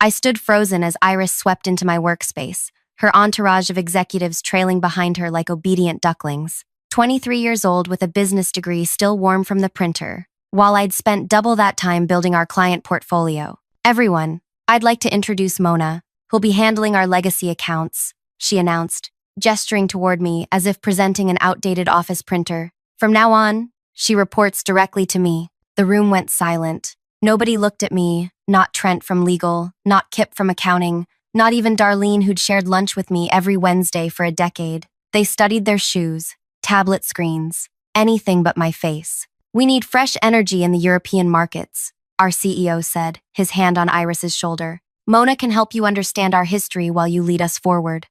I stood frozen as Iris swept into my workspace, her entourage of executives trailing behind her like obedient ducklings. 23 years old with a business degree still warm from the printer, while I'd spent double that time building our client portfolio. Everyone, I'd like to introduce Mona, who'll be handling our legacy accounts, she announced, gesturing toward me as if presenting an outdated office printer. From now on, she reports directly to me. The room went silent. Nobody looked at me, not Trent from legal, not Kip from accounting, not even Darlene who'd shared lunch with me every Wednesday for a decade. They studied their shoes, tablet screens, anything but my face. We need fresh energy in the European markets, our CEO said, his hand on Iris's shoulder. Mona can help you understand our history while you lead us forward.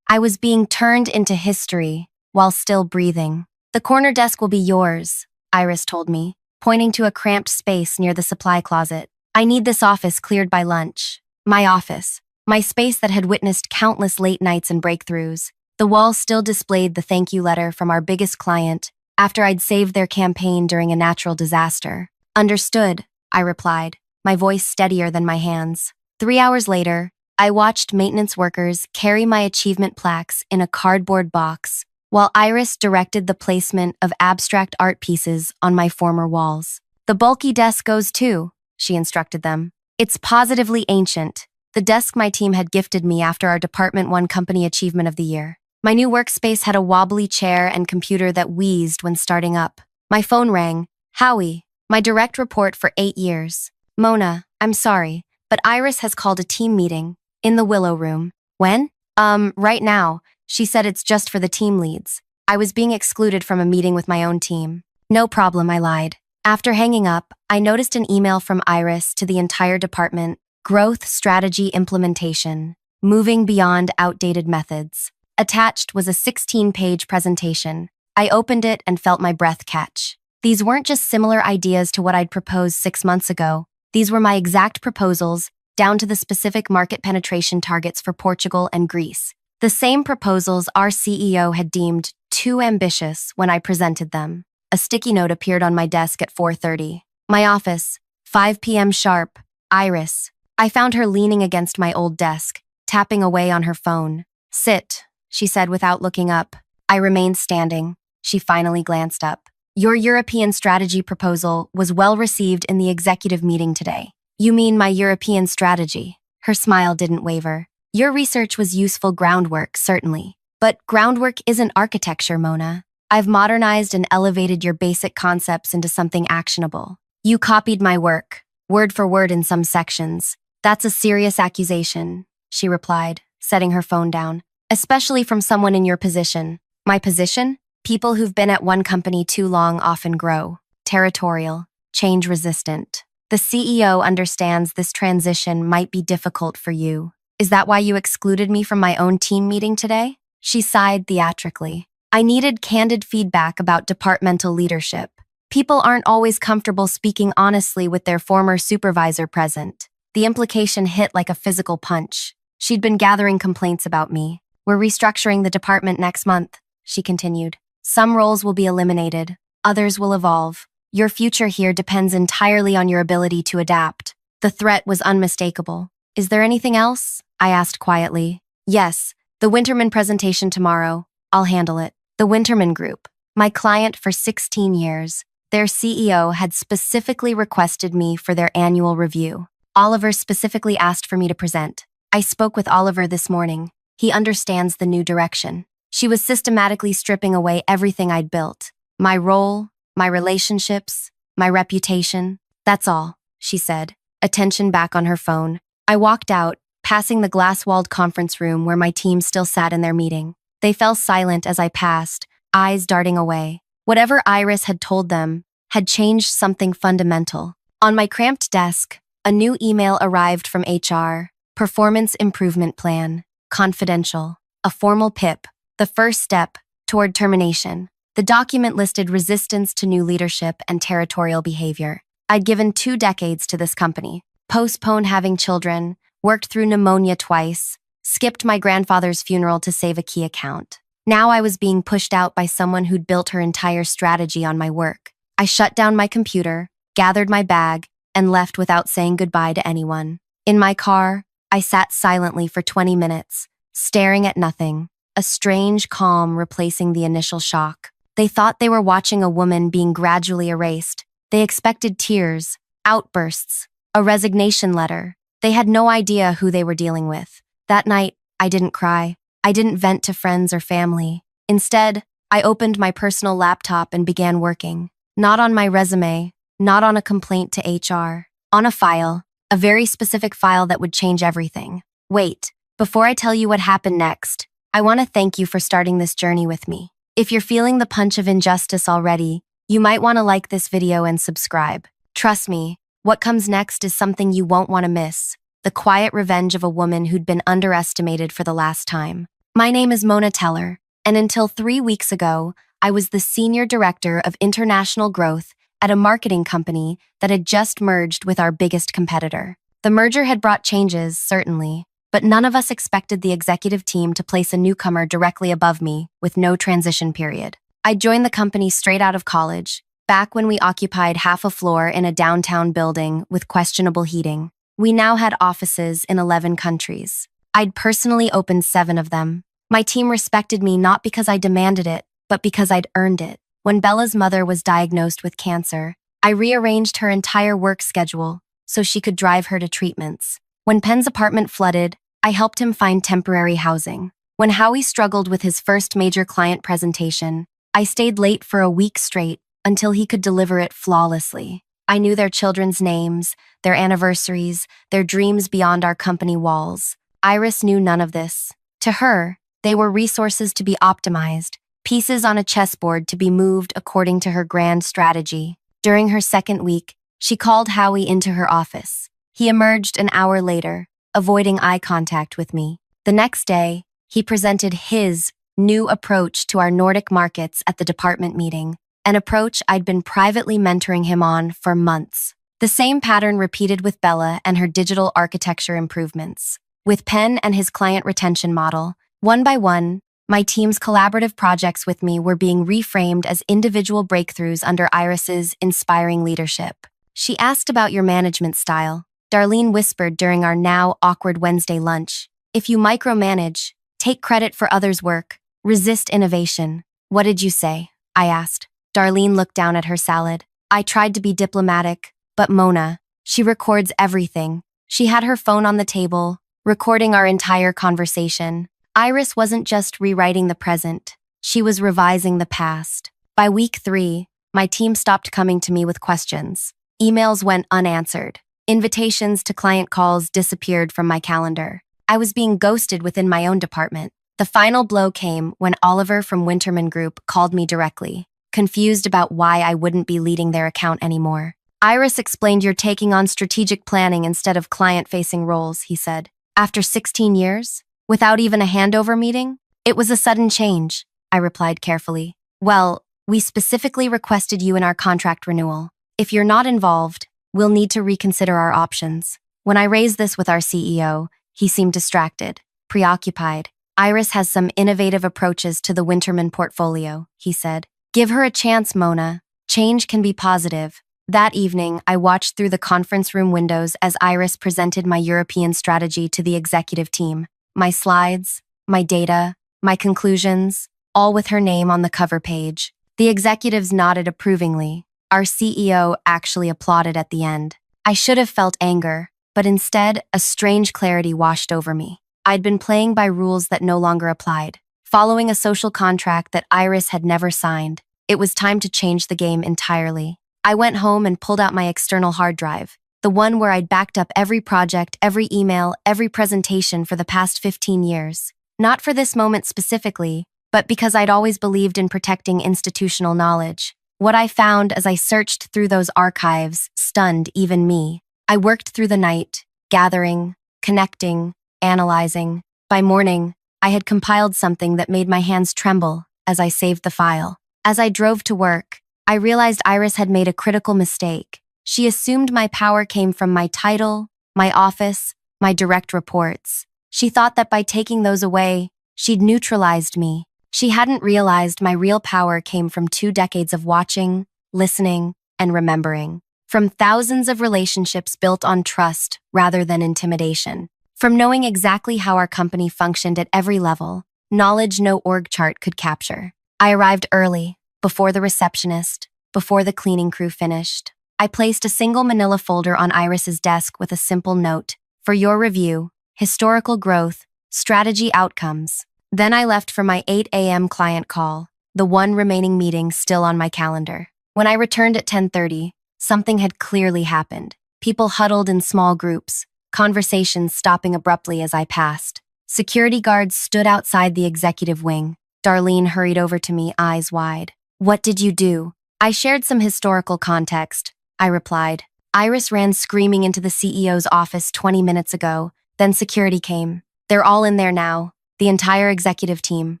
I was being turned into history while still breathing. The corner desk will be yours, Iris told me, pointing to a cramped space near the supply closet. I need this office cleared by lunch. My office, my space that had witnessed countless late nights and breakthroughs. The wall still displayed the thank you letter from our biggest client after I'd saved their campaign during a natural disaster. Understood, I replied, my voice steadier than my hands. 3 hours later, I watched maintenance workers carry my achievement plaques in a cardboard box, while Iris directed the placement of abstract art pieces on my former walls. The bulky desk goes too, she instructed them. It's positively ancient, the desk my team had gifted me after our department won Company Achievement of the Year. My new workspace had a wobbly chair and computer that wheezed when starting up. My phone rang. Howie, my direct report for 8 years. Mona, I'm sorry, but Iris has called a team meeting in the Willow Room. When? Right now. She said it's just for the team leads. I was being excluded from a meeting with my own team. No problem, I lied. After hanging up, I noticed an email from Iris to the entire department. Growth Strategy Implementation. Moving beyond outdated methods. Attached was a 16-page presentation. I opened it and felt my breath catch. These weren't just similar ideas to what I'd proposed 6 months ago. These were my exact proposals, down to the specific market penetration targets for Portugal and Greece. The same proposals our CEO had deemed too ambitious when I presented them. A sticky note appeared on my desk at 4:30. My office, 5 p.m. sharp, Iris. I found her leaning against my old desk, tapping away on her phone. Sit, she said without looking up. I remained standing. She finally glanced up. Your European strategy proposal was well received in the executive meeting today. You mean my European strategy? Her smile didn't waver. Your research was useful groundwork, certainly. But groundwork isn't architecture, Mona. I've modernized and elevated your basic concepts into something actionable. You copied my work, word for word in some sections. That's a serious accusation, she replied, setting her phone down. Especially from someone in your position. My position? People who've been at one company too long often grow. Territorial, change-resistant. The CEO understands this transition might be difficult for you. Is that why you excluded me from my own team meeting today? She sighed theatrically. I needed candid feedback about departmental leadership. People aren't always comfortable speaking honestly with their former supervisor present. The implication hit like a physical punch. She'd been gathering complaints about me. We're restructuring the department next month, she continued. Some roles will be eliminated. Others will evolve. Your future here depends entirely on your ability to adapt. The threat was unmistakable. Is there anything else? I asked quietly. Yes, the Winterman presentation tomorrow. I'll handle it. The Winterman Group, my client for 16 years. Their CEO had specifically requested me for their annual review. Oliver specifically asked for me to present. I spoke with Oliver this morning. He understands the new direction. She was systematically stripping away everything I'd built. My role, my relationships, my reputation. That's all, she said, attention back on her phone. I walked out, passing the glass-walled conference room where my team still sat in their meeting. They fell silent as I passed, eyes darting away. Whatever Iris had told them had changed something fundamental. On my cramped desk, a new email arrived from HR. Performance Improvement Plan. Confidential. A formal PIP. The first step toward termination. The document listed resistance to new leadership and territorial behavior. I'd given 2 decades to this company. Postponed having children. Worked through pneumonia twice. Skipped my grandfather's funeral to save a key account. Now I was being pushed out by someone who'd built her entire strategy on my work. I shut down my computer, gathered my bag, and left without saying goodbye to anyone. In my car, I sat silently for 20 minutes, staring at nothing, a strange calm replacing the initial shock. They thought they were watching a woman being gradually erased. They expected tears, outbursts, a resignation letter. They had no idea who they were dealing with. That night, I didn't cry. I didn't vent to friends or family. Instead, I opened my personal laptop and began working. Not on my resume, not on a complaint to HR. On a file, a very specific file that would change everything. Wait, before I tell you what happened next, I want to thank you for starting this journey with me. If you're feeling the punch of injustice already, you might want to like this video and subscribe. Trust me, what comes next is something you won't want to miss. The quiet revenge of a woman who'd been underestimated for the last time. My name is Mona Teller, and until 3 weeks ago, I was the Senior Director of International Growth at a marketing company that had just merged with our biggest competitor. The merger had brought changes, certainly, but none of us expected the executive team to place a newcomer directly above me with no transition period. I joined the company straight out of college, back when we occupied half a floor in a downtown building with questionable heating. We now had offices in 11 countries. I'd personally opened 7 of them. My team respected me not because I demanded it, but because I'd earned it. When Bella's mother was diagnosed with cancer, I rearranged her entire work schedule so she could drive her to treatments. When Penn's apartment flooded, I helped him find temporary housing. When Howie struggled with his first major client presentation, I stayed late for a week straight until he could deliver it flawlessly. I knew their children's names, their anniversaries, their dreams beyond our company walls. Iris knew none of this. To her, they were resources to be optimized, pieces on a chessboard to be moved according to her grand strategy. During her second week, she called Howie into her office. He emerged an hour later, avoiding eye contact with me. The next day, he presented his new approach to our Nordic markets at the department meeting, an approach I'd been privately mentoring him on for months. The same pattern repeated with Bella and her digital architecture improvements. With Penn and his client retention model, one by one, my team's collaborative projects with me were being reframed as individual breakthroughs under Iris's inspiring leadership. She asked about your management style. Darlene whispered during our now awkward Wednesday lunch. If you micromanage, take credit for others' work, resist innovation. What did you say? I asked. Darlene looked down at her salad. I tried to be diplomatic, but Mona, she records everything. She had her phone on the table, recording our entire conversation. Iris wasn't just rewriting the present, she was revising the past. By week 3, my team stopped coming to me with questions. Emails went unanswered. Invitations to client calls disappeared from my calendar. I was being ghosted within my own department. The final blow came when Oliver from Winterman Group called me directly, confused about why I wouldn't be leading their account anymore. Iris explained you're taking on strategic planning instead of client-facing roles, he said. After 16 years? Without even a handover meeting? It was a sudden change, I replied carefully. Well, we specifically requested you in our contract renewal. If you're not involved, we'll need to reconsider our options. When I raised this with our CEO, he seemed distracted, preoccupied. Iris has some innovative approaches to the Winterman portfolio, he said. Give her a chance, Mona. Change can be positive. That evening, I watched through the conference room windows as Iris presented my European strategy to the executive team. My slides, my data, my conclusions, all with her name on the cover page. The executives nodded approvingly. Our CEO actually applauded at the end. I should have felt anger, but instead, a strange clarity washed over me. I'd been playing by rules that no longer applied, following a social contract that Iris had never signed. It was time to change the game entirely. I went home and pulled out my external hard drive, the one where I'd backed up every project, every email, every presentation for the past 15 years. Not for this moment specifically, but because I'd always believed in protecting institutional knowledge. What I found as I searched through those archives stunned even me. I worked through the night, gathering, connecting, analyzing. By morning, I had compiled something that made my hands tremble as I saved the file. As I drove to work, I realized Iris had made a critical mistake. She assumed my power came from my title, my office, my direct reports. She thought that by taking those away, she'd neutralized me. She hadn't realized my real power came from 2 decades of watching, listening, and remembering. from thousands of relationships built on trust rather than intimidation. From knowing exactly how our company functioned at every level, knowledge no org chart could capture. I arrived early, before the receptionist, before the cleaning crew finished. I placed a single manila folder on Iris's desk with a simple note, "For your review, historical growth, strategy outcomes." Then I left for my 8 a.m. client call, the one remaining meeting still on my calendar. When I returned at 10:30, something had clearly happened. People huddled in small groups, conversations stopping abruptly as I passed. Security guards stood outside the executive wing. Darlene hurried over to me, eyes wide. "What did you do?" "I shared some historical context," I replied. "Iris ran screaming into the CEO's office 20 minutes ago. Then security came. They're all in there now, the entire executive team."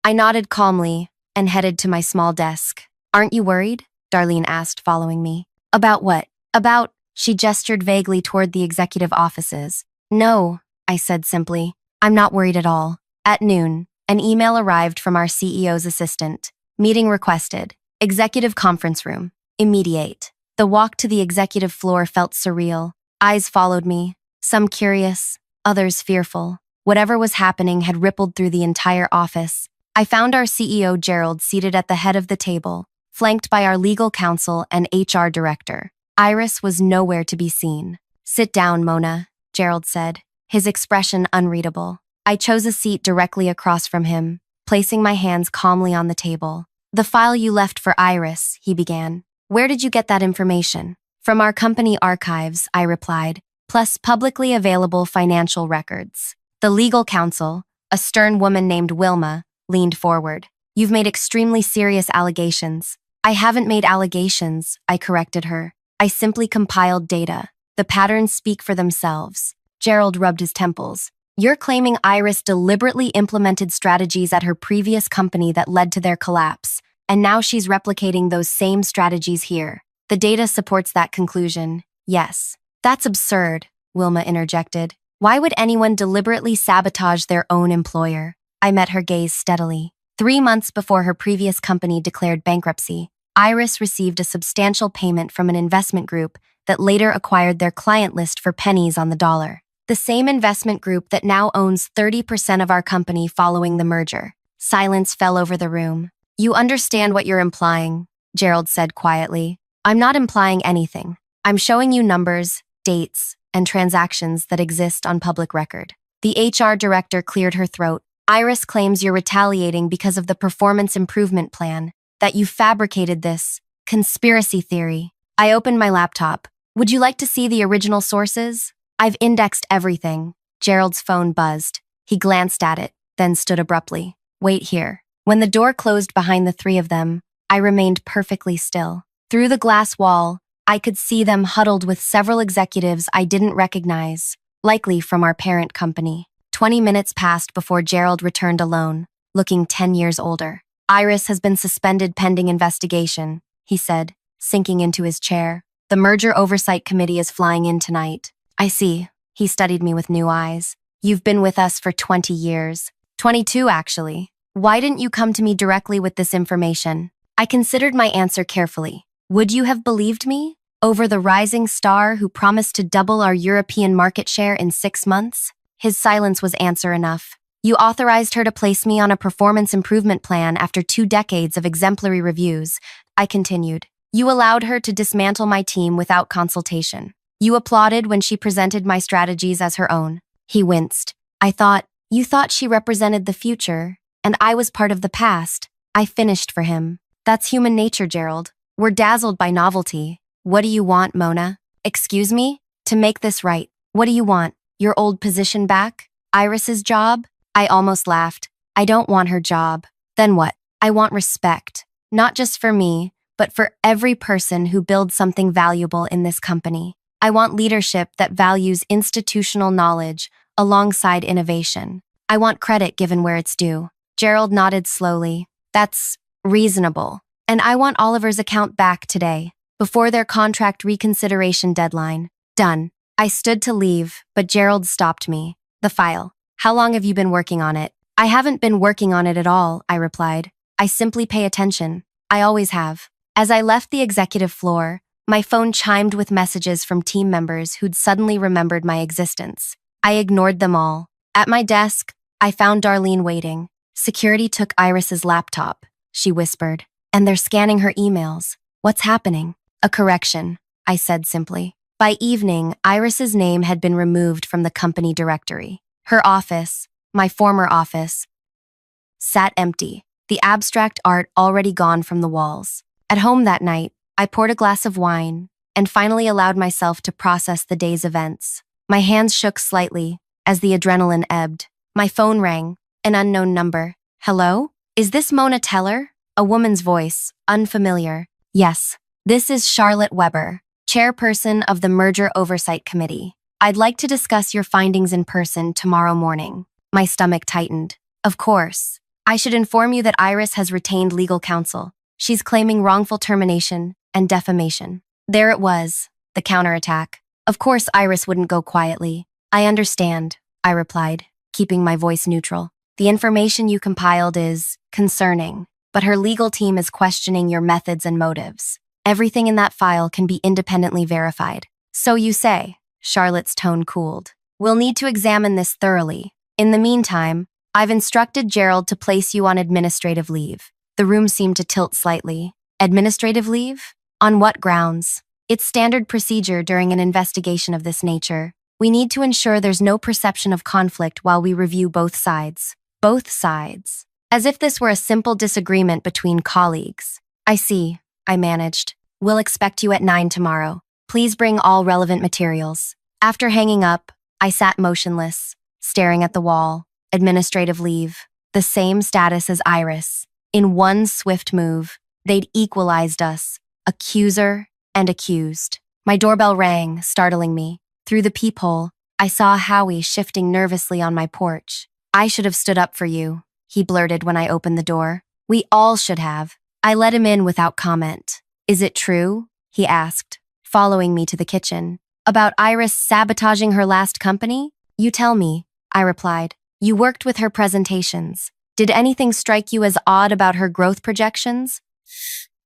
I nodded calmly and headed to my small desk. "Aren't you worried?" Darlene asked, following me. "About what?" "About," she gestured vaguely toward the executive offices. "No," I said simply. "I'm not worried at all." At noon, an email arrived from our CEO's assistant. "Meeting requested. Executive conference room. Immediate." The walk to the executive floor felt surreal. Eyes followed me, some curious, others fearful. Whatever was happening had rippled through the entire office. I found our CEO Gerald seated at the head of the table, flanked by our legal counsel and HR director. Iris was nowhere to be seen. "Sit down, Mona," Gerald said, his expression unreadable. I chose a seat directly across from him, placing my hands calmly on the table. "The file you left for Iris," he began. "Where did you get that information?" "From our company archives," I replied, "plus publicly available financial records." The legal counsel, a stern woman named Wilma, leaned forward. "You've made extremely serious allegations." "I haven't made allegations," I corrected her. "I simply compiled data. The patterns speak for themselves." Gerald rubbed his temples. "You're claiming Iris deliberately implemented strategies at her previous company that led to their collapse, and now she's replicating those same strategies here." "The data supports that conclusion, yes." "That's absurd," Wilma interjected. "Why would anyone deliberately sabotage their own employer?" I met her gaze steadily. 3 months before her previous company declared bankruptcy, Iris received a substantial payment from an investment group that later acquired their client list for pennies on the dollar. The same investment group that now owns 30% of our company following the merger. Silence fell over the room. "You understand what you're implying," Gerald said quietly. "I'm not implying anything. I'm showing you numbers, dates, and transactions that exist on public record." The HR director cleared her throat. "Iris claims you're retaliating because of the performance improvement plan, that you fabricated this conspiracy theory." I opened my laptop. "Would you like to see the original sources?" "I've indexed everything." Gerald's phone buzzed. He glanced at it, then stood abruptly. "Wait here." When the door closed behind the three of them, I remained perfectly still. Through the glass wall, I could see them huddled with several executives I didn't recognize, likely from our parent company. 20 minutes passed before Gerald returned alone, looking 10 years older. "Iris has been suspended pending investigation," he said, sinking into his chair. "The merger oversight committee is flying in tonight." "I see." He studied me with new eyes. "You've been with us for 20 years. 22, actually. Why didn't you come to me directly with this information?" I considered my answer carefully. Would you have believed me? Over the rising star who promised to double our European market share in 6 months? His silence was answer enough. "You authorized her to place me on a performance improvement plan after 2 decades of exemplary reviews," I continued. "You allowed her to dismantle my team without consultation. You applauded when she presented my strategies as her own." He winced. You thought she represented the future, and I was part of the past." I finished for him. "That's human nature, Gerald. We're dazzled by novelty. What do you want, Mona?" "Excuse me? To make this right, what do you want? Your old position back? Iris's job?" I almost laughed. "I don't want her job." "Then what?" "I want respect. Not just for me, but for every person who builds something valuable in this company. I want leadership that values institutional knowledge alongside innovation. I want credit given where it's due." Gerald nodded slowly. "That's reasonable. And I want Oliver's account back today, before their contract reconsideration deadline." "Done." I stood to leave, but Gerald stopped me. "The file. How long have you been working on it?" "I haven't been working on it at all," I replied. "I simply pay attention. I always have." As I left the executive floor, My phone chimed with messages from team members who'd suddenly remembered my existence. I ignored them all. At my desk, I found Darlene waiting. Security took Iris's laptop, she whispered, and they're scanning her emails. What's happening? A correction, I said simply. By evening, Iris's name had been removed from the company directory. Her office, my former office, sat empty, the abstract art already gone from the walls. At home that night, I poured a glass of wine and finally allowed myself to process the day's events. My hands shook slightly as the adrenaline ebbed. My phone rang, an unknown number. Hello? Is this Mona Teller? A woman's voice, unfamiliar. Yes, this is Charlotte Weber, chairperson of the Merger Oversight Committee. I'd like to discuss your findings in person tomorrow morning. My stomach tightened. Of course. I should inform you that Iris has retained legal counsel. She's claiming wrongful termination and defamation. There it was, the counterattack. Of course Iris wouldn't go quietly. I understand, I replied, keeping my voice neutral. The information you compiled is concerning, but her legal team is questioning your methods and motives. Everything in that file can be independently verified. So you say. Charlotte's tone cooled. We'll need to examine this thoroughly. In the meantime, I've instructed Gerald to place you on administrative leave. The room seemed to tilt slightly. Administrative leave? On what grounds? It's standard procedure during an investigation of this nature. We need to ensure there's no perception of conflict while we review both sides. Both sides. As if this were a simple disagreement between colleagues. I see, I managed. We'll expect you at 9 tomorrow. Please bring all relevant materials. After hanging up, I sat motionless, staring at the wall. Administrative leave. The same status as Iris. In one swift move, they'd equalized us. Accuser and accused. My doorbell rang, startling me. Through the peephole, I saw Howie shifting nervously on my porch. I should have stood up for you, he blurted when I opened the door. We all should have. I let him in without comment. Is it true? He asked, following me to the kitchen. About Iris sabotaging her last company? You tell me, I replied. You worked with her presentations. Did anything strike you as odd about her growth projections?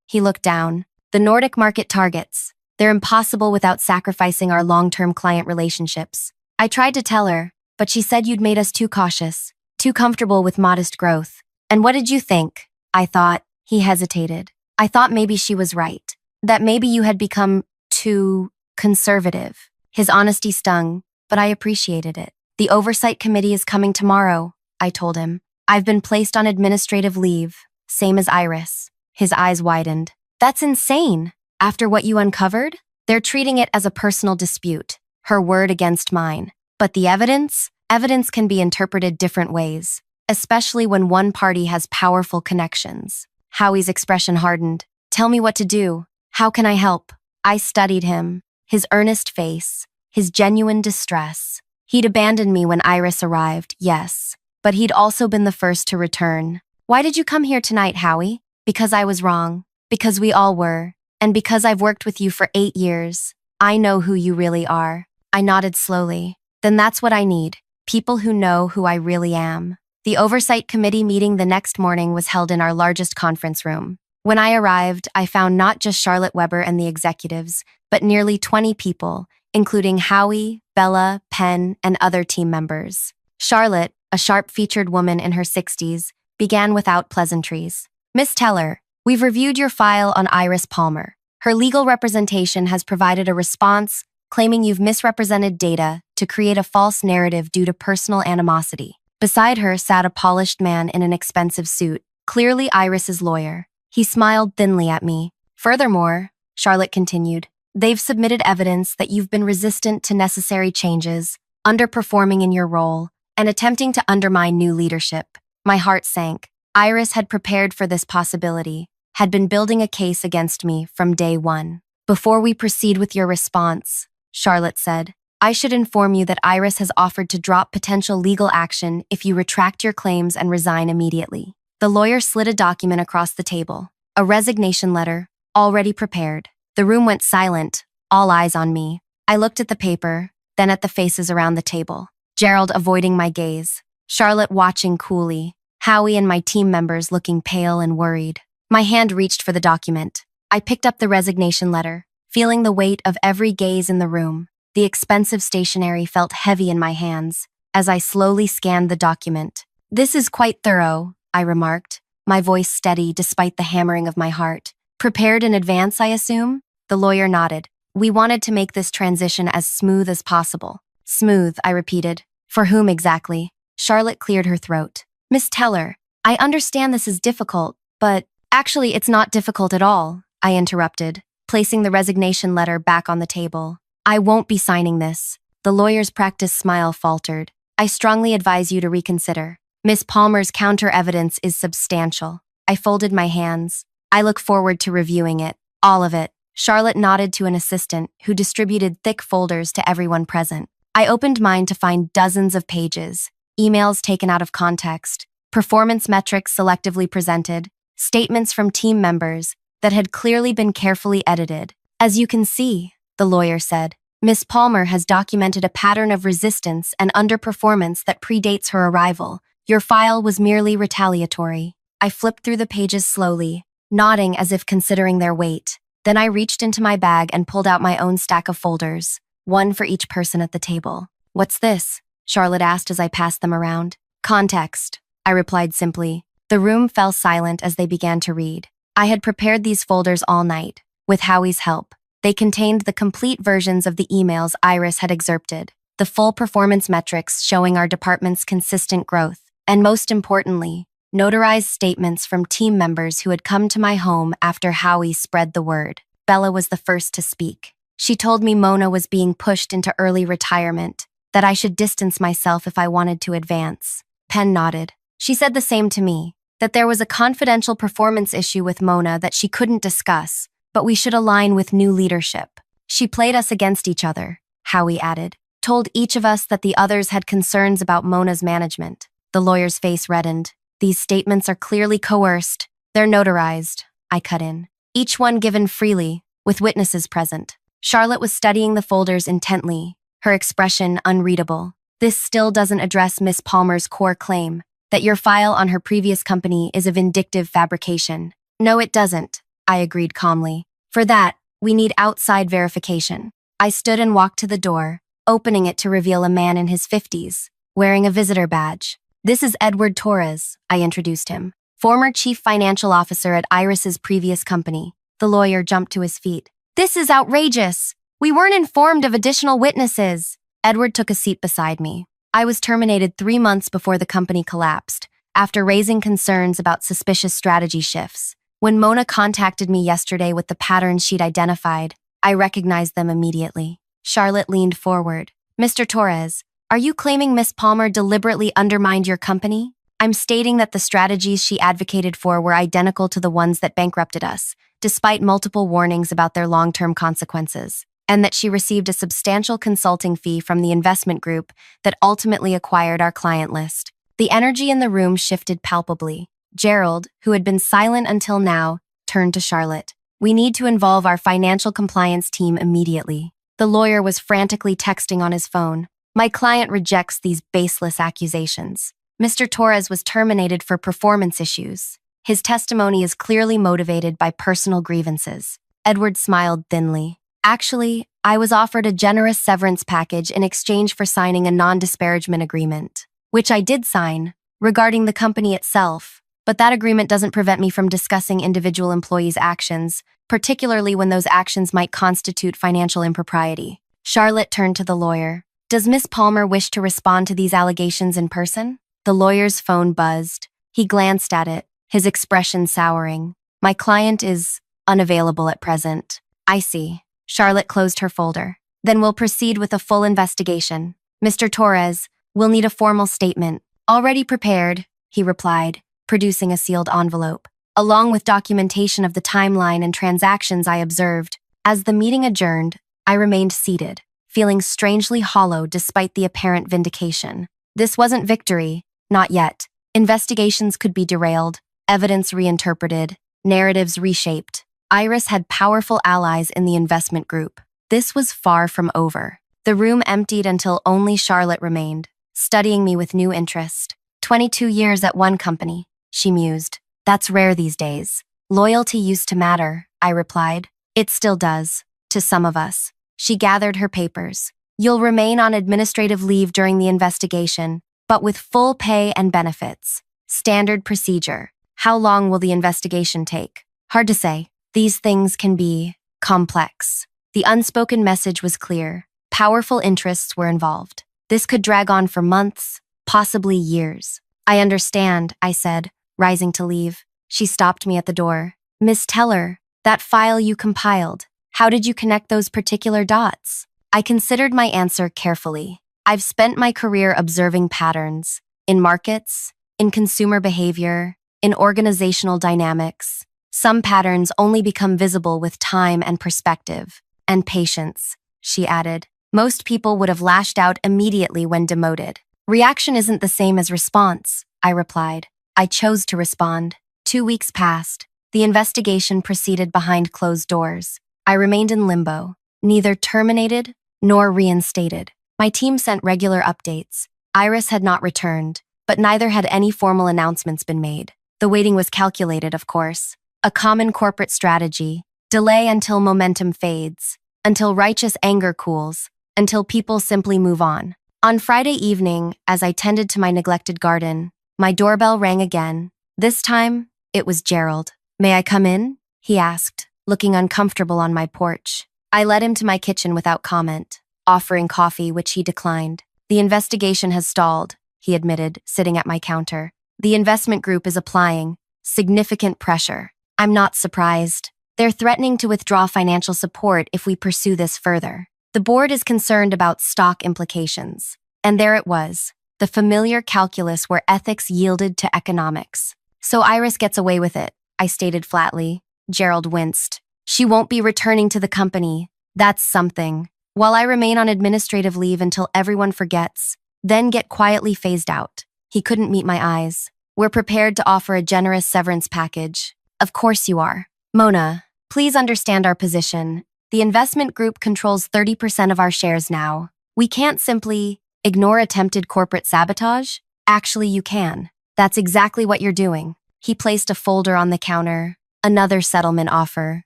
He looked down. The Nordic market targets. They're impossible without sacrificing our long-term client relationships. I tried to tell her, but she said you'd made us too cautious, too comfortable with modest growth. And what did you think? I thought. He hesitated. I thought maybe she was right. That maybe you had become too conservative. His honesty stung, but I appreciated it. The oversight committee is coming tomorrow, I told him. I've been placed on administrative leave, same as Iris. His eyes widened. That's insane. After what you uncovered? They're treating it as a personal dispute, her word against mine. But the evidence? Evidence can be interpreted different ways, especially when one party has powerful connections. Howie's expression hardened. Tell me what to do. How can I help? I studied him, his earnest face, his genuine distress. He'd abandoned me when Iris arrived, yes, but he'd also been the first to return. Why did you come here tonight, Howie? Because I was wrong. Because we all were. And because I've worked with you for 8 years. I know who you really are. I nodded slowly. Then that's what I need. People who know who I really am. The oversight committee meeting the next morning was held in our largest conference room. When I arrived, I found not just Charlotte Weber and the executives, but nearly 20 people, including Howie, Bella, Penn, and other team members. Charlotte, a sharp-featured woman in her 60s, began without pleasantries. Miss Teller, we've reviewed your file on Iris Palmer. Her legal representation has provided a response claiming you've misrepresented data to create a false narrative due to personal animosity. Beside her sat a polished man in an expensive suit, clearly Iris's lawyer. He smiled thinly at me. Furthermore, Charlotte continued, they've submitted evidence that you've been resistant to necessary changes, underperforming in your role, and attempting to undermine new leadership. My heart sank. Iris had prepared for this possibility, had been building a case against me from day one. Before we proceed with your response, Charlotte said, I should inform you that Iris has offered to drop potential legal action if you retract your claims and resign immediately. The lawyer slid a document across the table, a resignation letter, already prepared. The room went silent, all eyes on me. I looked at the paper, then at the faces around the table. Gerald avoiding my gaze, Charlotte watching coolly, Howie and my team members looking pale and worried. My hand reached for the document. I picked up the resignation letter, feeling the weight of every gaze in the room. The expensive stationery felt heavy in my hands as I slowly scanned the document. "This is quite thorough," I remarked, my voice steady despite the hammering of my heart. "Prepared in advance, I assume?" The lawyer nodded. "We wanted to make this transition as smooth as possible." "Smooth," I repeated. "For whom exactly?" Charlotte cleared her throat. "Miss Teller, I understand this is difficult, but actually it's not difficult at all," I interrupted, placing the resignation letter back on the table. "I won't be signing this." The lawyer's practiced smile faltered. "I strongly advise you to reconsider. Miss Palmer's counter-evidence is substantial." I folded my hands. "I look forward to reviewing it. All of it." Charlotte nodded to an assistant who distributed thick folders to everyone present. I opened mine to find dozens of pages, emails taken out of context, performance metrics selectively presented, statements from team members that had clearly been carefully edited. "As you can see," the lawyer said, "Miss Palmer has documented a pattern of resistance and underperformance that predates her arrival. Your file was merely retaliatory." I flipped through the pages slowly, nodding as if considering their weight. Then I reached into my bag and pulled out my own stack of folders, one for each person at the table. "What's this?" Charlotte asked as I passed them around. "Context," I replied simply. The room fell silent as they began to read. I had prepared these folders all night, with Howie's help. They contained the complete versions of the emails Iris had excerpted, the full performance metrics showing our department's consistent growth, and most importantly, notarized statements from team members who had come to my home after Howie spread the word. Bella was the first to speak. She told me Mona was being pushed into early retirement, that I should distance myself if I wanted to advance. Penn nodded. She said the same to me, that there was a confidential performance issue with Mona that she couldn't discuss, but we should align with new leadership. She played us against each other, Howie added, told each of us that the others had concerns about Mona's management. The lawyer's face reddened. "These statements are clearly coerced. They're notarized," I cut in. "Each one given freely, with witnesses present." Charlotte was studying the folders intently, her expression unreadable. "This still doesn't address Miss Palmer's core claim, that your file on her previous company is a vindictive fabrication." "No, it doesn't," I agreed calmly. "For that, we need outside verification." I stood and walked to the door, opening it to reveal a man in his 50s, wearing a visitor badge. "This is Edward Torres," I introduced him, "former chief financial officer at Iris's previous company." The lawyer jumped to his feet. "This is outrageous! We weren't informed of additional witnesses." Edward took a seat beside me. "I was terminated 3 months before the company collapsed, after raising concerns about suspicious strategy shifts. When Mona contacted me yesterday with the patterns she'd identified, I recognized them immediately." Charlotte leaned forward. "Mr. Torres, are you claiming Miss Palmer deliberately undermined your company?" "I'm stating that the strategies she advocated for were identical to the ones that bankrupted us, despite multiple warnings about their long-term consequences, and that she received a substantial consulting fee from the investment group that ultimately acquired our client list." The energy in the room shifted palpably. Gerald, who had been silent until now, turned to Charlotte. "We need to involve our financial compliance team immediately." The lawyer was frantically texting on his phone. "My client rejects these baseless accusations. Mr. Torres was terminated for performance issues. His testimony is clearly motivated by personal grievances." Edward smiled thinly. "Actually, I was offered a generous severance package in exchange for signing a non-disparagement agreement, which I did sign, regarding the company itself, but that agreement doesn't prevent me from discussing individual employees' actions, particularly when those actions might constitute financial impropriety." Charlotte turned to the lawyer. "Does Miss Palmer wish to respond to these allegations in person?" The lawyer's phone buzzed. He glanced at it, his expression souring. "My client is unavailable at present." "I see." Charlotte closed her folder. "Then we'll proceed with a full investigation. Mr. Torres, we'll need a formal statement." "Already prepared," he replied, producing a sealed envelope, along with documentation of the timeline and transactions I observed. As the meeting adjourned, I remained seated, feeling strangely hollow despite the apparent vindication. This wasn't victory, not yet. Investigations could be derailed, evidence reinterpreted, narratives reshaped. Iris had powerful allies in the investment group. This was far from over. The room emptied until only Charlotte remained, studying me with new interest. 22 years at one company, she mused. "That's rare these days." "Loyalty used to matter," I replied. "It still does." To some of us. She gathered her papers. You'll remain on administrative leave during the investigation, but with full pay and benefits. Standard procedure. How long will the investigation take? Hard to say. These things can be complex. The unspoken message was clear. Powerful interests were involved. This could drag on for months, possibly years. I understand, I said, rising to leave. She stopped me at the door. Miss Teller, that file you compiled, how did you connect those particular dots? I considered my answer carefully. I've spent my career observing patterns in markets, in consumer behavior, in organizational dynamics. Some patterns only become visible with time and perspective, and patience, she added. Most people would have lashed out immediately when demoted. Reaction isn't the same as response, I replied. I chose to respond. 2 weeks passed. The investigation proceeded behind closed doors. I remained in limbo, neither terminated nor reinstated. My team sent regular updates. Iris had not returned, but neither had any formal announcements been made. The waiting was calculated, of course. A common corporate strategy. Delay until momentum fades, until righteous anger cools, until people simply move on. On Friday evening, as I tended to my neglected garden, my doorbell rang again. This time, it was Gerald. May I come in? He asked, looking uncomfortable on my porch. I led him to my kitchen without comment, offering coffee, which he declined. The investigation has stalled, he admitted, sitting at my counter. The investment group is applying significant pressure. I'm not surprised. They're threatening to withdraw financial support if we pursue this further. The board is concerned about stock implications. And there it was, the familiar calculus where ethics yielded to economics. So Iris gets away with it, I stated flatly. Gerald winced. She won't be returning to the company. That's something. While I remain on administrative leave until everyone forgets, then get quietly phased out. He couldn't meet my eyes. We're prepared to offer a generous severance package. Of course you are. Mona, please understand our position. The investment group controls 30% of our shares now. We can't simply ignore attempted corporate sabotage. Actually, you can. That's exactly what you're doing. He placed a folder on the counter. Another settlement offer,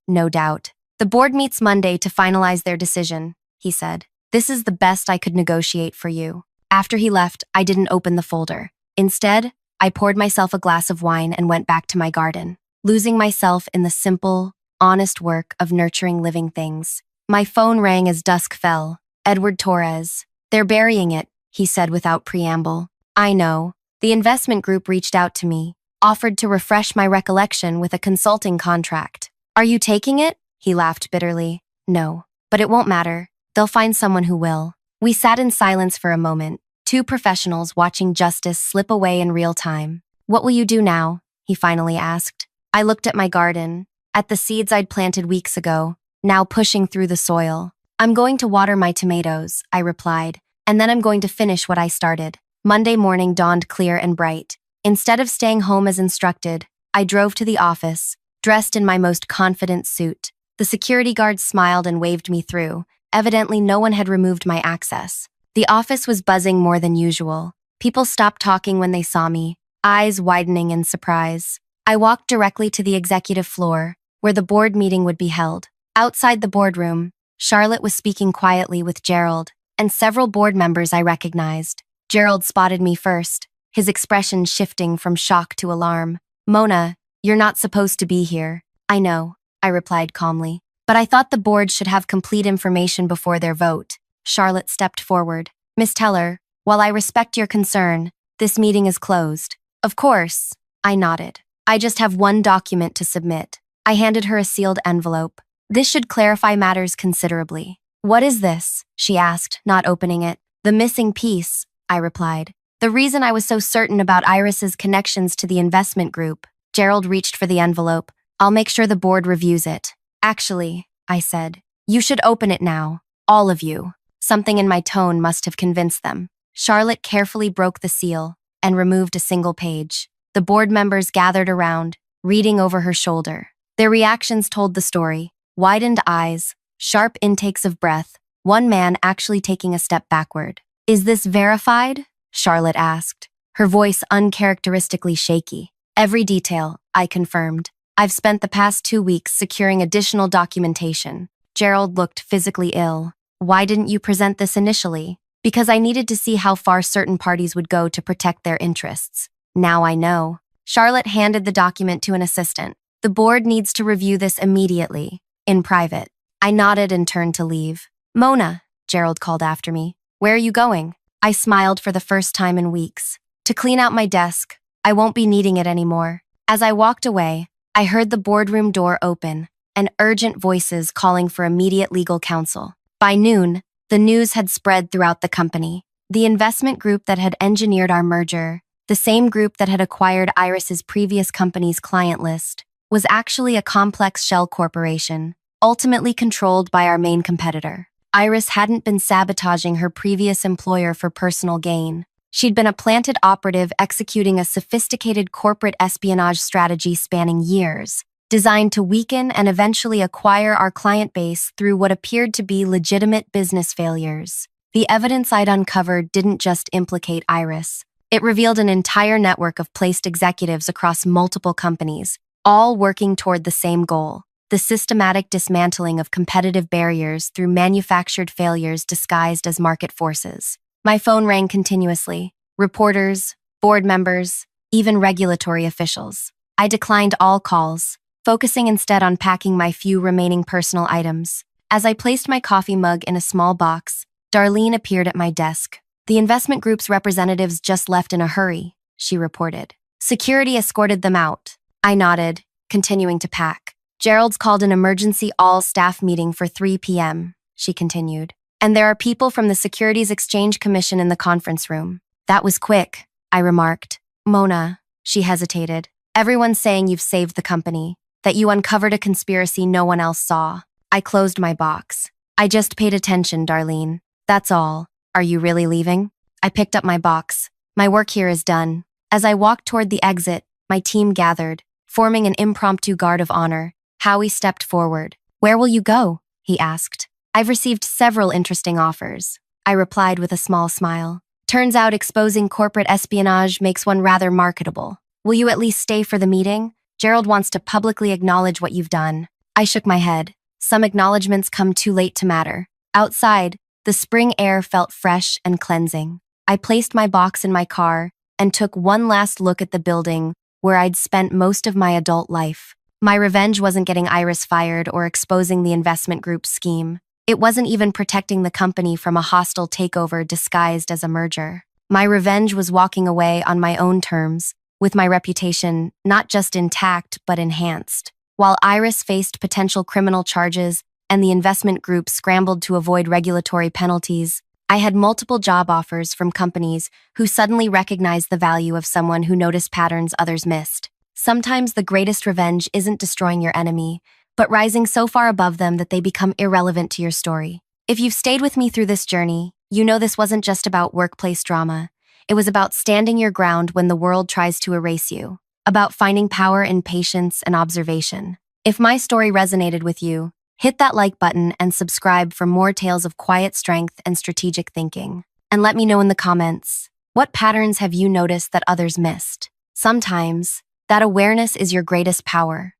no doubt. The board meets Monday to finalize their decision, he said. This is the best I could negotiate for you. After he left, I didn't open the folder. Instead, I poured myself a glass of wine and went back to my garden, losing myself in the simple, honest work of nurturing living things. My phone rang as dusk fell. Edward Torres. They're burying it, he said without preamble. I know. The investment group reached out to me, offered to refresh my recollection with a consulting contract. Are you taking it? He laughed bitterly. No, but it won't matter. They'll find someone who will. We sat in silence for a moment, two professionals watching justice slip away in real time. What will you do now? He finally asked. I looked at my garden, at the seeds I'd planted weeks ago, now pushing through the soil. I'm going to water my tomatoes, I replied, and then I'm going to finish what I started. Monday morning dawned clear and bright. Instead of staying home as instructed, I drove to the office, dressed in my most confident suit. The security guard smiled and waved me through. Evidently, no one had removed my access. The office was buzzing more than usual. People stopped talking when they saw me, eyes widening in surprise. I walked directly to the executive floor, where the board meeting would be held. Outside the boardroom, Charlotte was speaking quietly with Gerald and several board members I recognized. Gerald spotted me first, his expression shifting from shock to alarm. Mona, you're not supposed to be here. I know, I replied calmly. But I thought the board should have complete information before their vote. Charlotte stepped forward. Miss Teller, while I respect your concern, this meeting is closed. Of course, I nodded. I just have one document to submit. I handed her a sealed envelope. This should clarify matters considerably. What is this? She asked, not opening it. The missing piece, I replied. The reason I was so certain about Iris's connections to the investment group. Gerald reached for the envelope. I'll make sure the board reviews it. Actually, I said, you should open it now. All of you. Something in my tone must have convinced them. Charlotte carefully broke the seal and removed a single page. The board members gathered around, reading over her shoulder. Their reactions told the story. Widened eyes, sharp intakes of breath, one man actually taking a step backward. Is this verified? Charlotte asked, her voice uncharacteristically shaky. Every detail, I confirmed. I've spent the past 2 weeks securing additional documentation. Gerald looked physically ill. Why didn't you present this initially? Because I needed to see how far certain parties would go to protect their interests. Now I know. Charlotte handed the document to an assistant. The board needs to review this immediately, in private. I nodded and turned to leave. Mona, Gerald called after me. Where are you going? I smiled for the first time in weeks. To clean out my desk. I won't be needing it anymore. As I walked away, I heard the boardroom door open and urgent voices calling for immediate legal counsel. By noon, the news had spread throughout the company. The investment group that had engineered our merger, the same group that had acquired Iris's previous company's client list, was actually a complex shell corporation, ultimately controlled by our main competitor. Iris hadn't been sabotaging her previous employer for personal gain. She'd been a planted operative executing a sophisticated corporate espionage strategy spanning years, designed to weaken and eventually acquire our client base through what appeared to be legitimate business failures. The evidence I'd uncovered didn't just implicate Iris. It revealed an entire network of placed executives across multiple companies, all working toward the same goal: the systematic dismantling of competitive barriers through manufactured failures disguised as market forces. My phone rang continuously. Reporters, board members, even regulatory officials. I declined all calls, focusing instead on packing my few remaining personal items. As I placed my coffee mug in a small box, Darlene appeared at my desk. The investment group's representatives just left in a hurry, she reported. Security escorted them out. I nodded, continuing to pack. Gerald's called an emergency all-staff meeting for 3 p.m., she continued. And there are people from the Securities Exchange Commission in the conference room. That was quick, I remarked. Mona, she hesitated. Everyone's saying you've saved the company, that you uncovered a conspiracy no one else saw. I closed my box. I just paid attention, Darlene. That's all. Are you really leaving? I picked up my box. My work here is done. As I walked toward the exit, my team gathered, forming an impromptu guard of honor. Howie stepped forward. Where will you go? He asked. I've received several interesting offers, I replied with a small smile. Turns out exposing corporate espionage makes one rather marketable. Will you at least stay for the meeting? Gerald wants to publicly acknowledge what you've done. I shook my head. Some acknowledgements come too late to matter. Outside, the spring air felt fresh and cleansing. I placed my box in my car and took one last look at the building where I'd spent most of my adult life. My revenge wasn't getting Iris fired or exposing the investment group's scheme. It wasn't even protecting the company from a hostile takeover disguised as a merger. My revenge was walking away on my own terms, with my reputation not just intact but enhanced. While Iris faced potential criminal charges and the investment group scrambled to avoid regulatory penalties, I had multiple job offers from companies who suddenly recognized the value of someone who noticed patterns others missed. Sometimes the greatest revenge isn't destroying your enemy, but rising so far above them that they become irrelevant to your story. If you've stayed with me through this journey, you know this wasn't just about workplace drama. It was about standing your ground when the world tries to erase you, about finding power in patience and observation. If my story resonated with you, hit that like button and subscribe for more tales of quiet strength and strategic thinking. And let me know in the comments, what patterns have you noticed that others missed? Sometimes, that awareness is your greatest power.